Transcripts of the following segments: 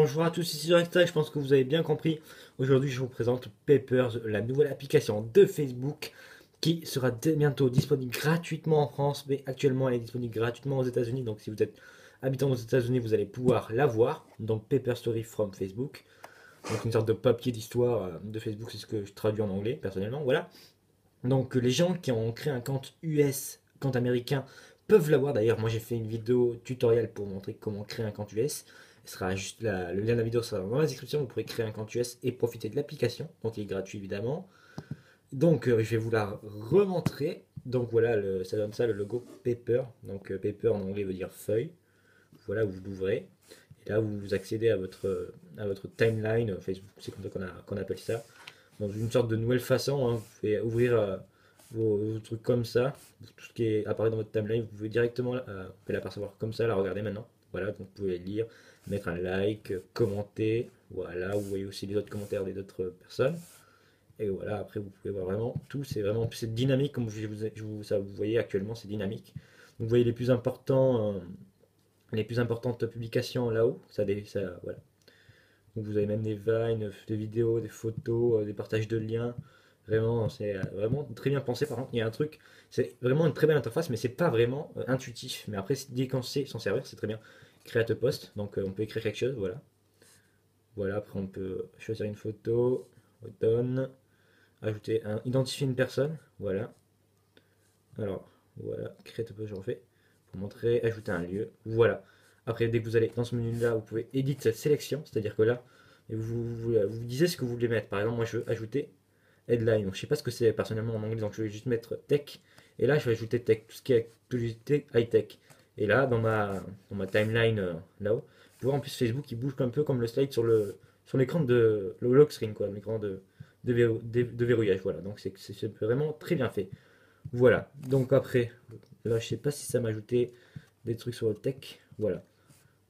Bonjour à tous, ici Directa, je pense que vous avez bien compris. Aujourd'hui, je vous présente Papers, la nouvelle application de Facebook qui sera bientôt disponible gratuitement en France, mais actuellement elle est disponible gratuitement aux États-Unis. Donc, si vous êtes habitant aux États-Unis, vous allez pouvoir la voir. Donc, Paper Story from Facebook. Donc, une sorte de papier d'histoire de Facebook, c'est ce que je traduis en anglais personnellement. Voilà. Donc, les gens qui ont créé un compte US, compte américain, peuvent l'avoir. D'ailleurs, moi j'ai fait une vidéo tutoriel pour montrer comment créer un compte US. Ce sera juste le lien de la vidéo sera dans la description. Vous pourrez créer un compte US et profiter de l'application. Donc, il est gratuit évidemment. Donc, je vais vous la remontrer. Donc, voilà, ça donne ça le logo Paper. Donc, Paper en anglais veut dire feuille. Voilà, vous l'ouvrez. Et là, vous accédez à votre timeline Facebook. C'est comme ça qu'on appelle ça. Dans une sorte de nouvelle façon, hein. Vous pouvez ouvrir vos trucs comme ça. Tout ce qui est apparu dans votre timeline, vous pouvez directement vous pouvez l'apercevoir comme ça, la regarder maintenant. Voilà, donc vous pouvez lire, mettre un like, commenter. Voilà, vous voyez aussi les autres commentaires des autres personnes. Et voilà, après vous pouvez voir vraiment tout. C'est dynamique, comme vous voyez actuellement, c'est dynamique. Donc, vous voyez les plus importantes publications là-haut. Voilà. Donc vous avez même des vines, des vidéos, des photos, des partages de liens. Vraiment, c'est vraiment très bien pensé. Par contre, il y a un truc, c'est vraiment une très belle interface, mais c'est pas vraiment intuitif. Mais après, dès qu'on sait s'en servir, c'est très bien. Create a post, donc on peut écrire quelque chose, voilà. Voilà, après on peut choisir une photo, done, identifier une personne, voilà. Alors, voilà, create a post, je refais, pour montrer, ajouter un lieu, voilà. Après, dès que vous allez dans ce menu-là, vous pouvez edit cette sélection, c'est-à-dire que là, vous disiez ce que vous voulez mettre. Par exemple, moi, je veux ajouter headline. Donc, je sais pas ce que c'est personnellement en anglais, donc je vais juste mettre tech. Et là, je vais ajouter tech, tout ce qui est actualité high-tech. Et là, dans ma timeline, là-haut, vous voyez en plus Facebook, il bouge un peu comme le slide sur l'écran de le lock screen, quoi, l'écran de verrouillage. Voilà, donc c'est vraiment très bien fait. Voilà, donc après, là, je sais pas si ça m'a ajouté des trucs sur le tech. Voilà.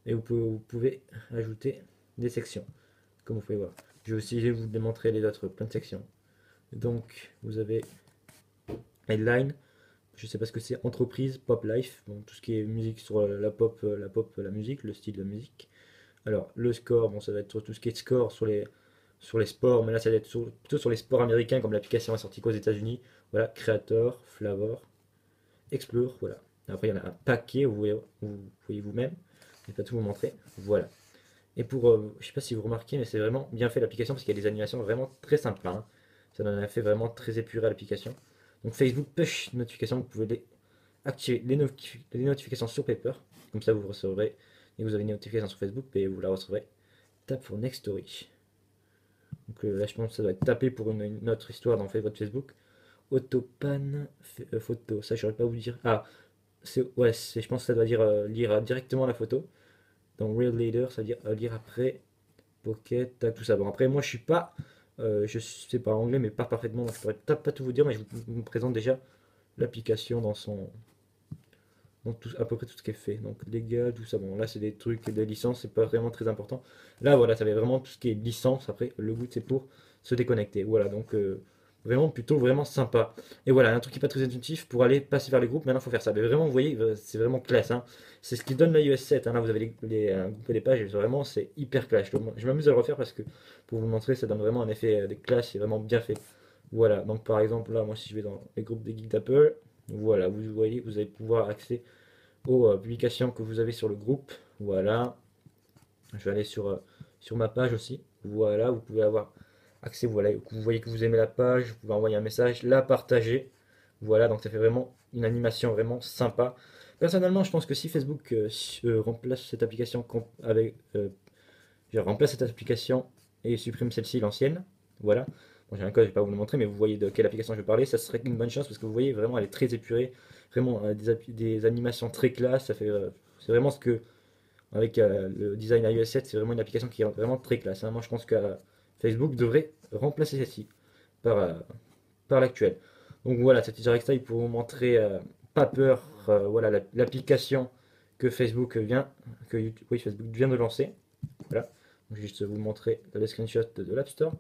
Et vous pouvez ajouter des sections, comme vous pouvez voir. Je vais aussi vous démontrer les autres plein de sections. Donc, vous avez headline, je sais pas ce que c'est, entreprise, pop life, donc tout ce qui est musique sur la musique, le style de musique. Alors, le score, bon, ça va être sur tout ce qui est score sur les sports, mais là, ça va être plutôt sur les sports américains, comme l'application est sortie qu'aux États-Unis. Voilà, Creator, Flavor, Explore, voilà. Après, il y en a un paquet, vous voyez vous-même. Je ne vais pas tout vous montrer. Voilà. Et je sais pas si vous remarquez, mais c'est vraiment bien fait l'application parce qu'il y a des animations vraiment très sympas, hein. Ça donne un effet vraiment très épuré à l'application. Donc Facebook push notification, vous pouvez activer les notifications sur Paper. Comme ça vous recevrez, et vous avez une notification sur Facebook et vous la recevrez. Tap pour Next Story. Donc là je pense que ça doit être tapé pour une autre histoire dans votre Facebook. Autopan photo, ça je saurais pas vous dire. Ah, ouais, je pense que ça doit dire lire directement la photo. Donc Real Leader, ça veut dire lire après, Pocket, tout ça. Bon, après, moi, je suis pas, je sais pas anglais, mais pas parfaitement, donc je pourrais pas tout vous dire, mais vous présente déjà l'application dans à peu près tout ce qui est fait. Donc légal, tout ça. Bon, là, c'est des trucs, des licences, c'est pas vraiment très important. Là, voilà, ça va vraiment tout ce qui est licence. Après, le but, c'est pour se déconnecter. Voilà, donc vraiment plutôt vraiment sympa. Et voilà, un truc qui est pas très intuitif pour aller passer vers les groupes. Maintenant, il faut faire ça. Mais vraiment, vous voyez, c'est vraiment classe, hein. C'est ce qui donne l'iOS 7, hein. Là, vous avez un groupe et des pages. Et vraiment, c'est hyper classe. Je m'amuse à le refaire parce que pour vous montrer, ça donne vraiment un effet de classe. C'est vraiment bien fait. Voilà, donc par exemple, là, moi, si je vais dans les groupes des geeks d'Apple, voilà, vous voyez, vous allez pouvoir accéder aux publications que vous avez sur le groupe. Voilà, je vais aller sur ma page aussi. Voilà, vous pouvez avoir accès. Voilà, vous voyez que vous aimez la page, vous pouvez envoyer un message, la partager. Voilà, donc ça fait vraiment une animation vraiment sympa. Personnellement, je pense que si Facebook remplace cette application remplace cette application et supprime celle-ci, l'ancienne, voilà. Bon, j'ai un code, je vais pas vous le montrer, mais vous voyez de quelle application je vais parler. Ça serait une bonne chance parce que vous voyez vraiment, elle est très épurée, vraiment des animations très classe. C'est vraiment ce que avec le design iOS 7, c'est vraiment une application qui est vraiment très classe, hein. Moi, je pense que Facebook devrait remplacer celle-ci par, euh, par l'actuelle. Donc voilà, cet direct style pour vous montrer pas peur, voilà l'application que oui, Facebook vient de lancer. Voilà, donc, je vais juste vous montrer le screenshot de l'App Store.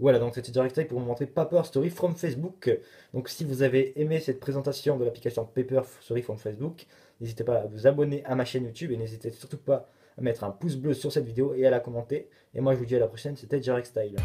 Voilà, donc c'était direct style pour vous montrer Paper Story from Facebook. Donc si vous avez aimé cette présentation de l'application Paper Story from Facebook, n'hésitez pas à vous abonner à ma chaîne YouTube et n'hésitez surtout pas à mettre un pouce bleu sur cette vidéo et à la commenter. Et moi je vous dis à la prochaine, c'était Jarek Style.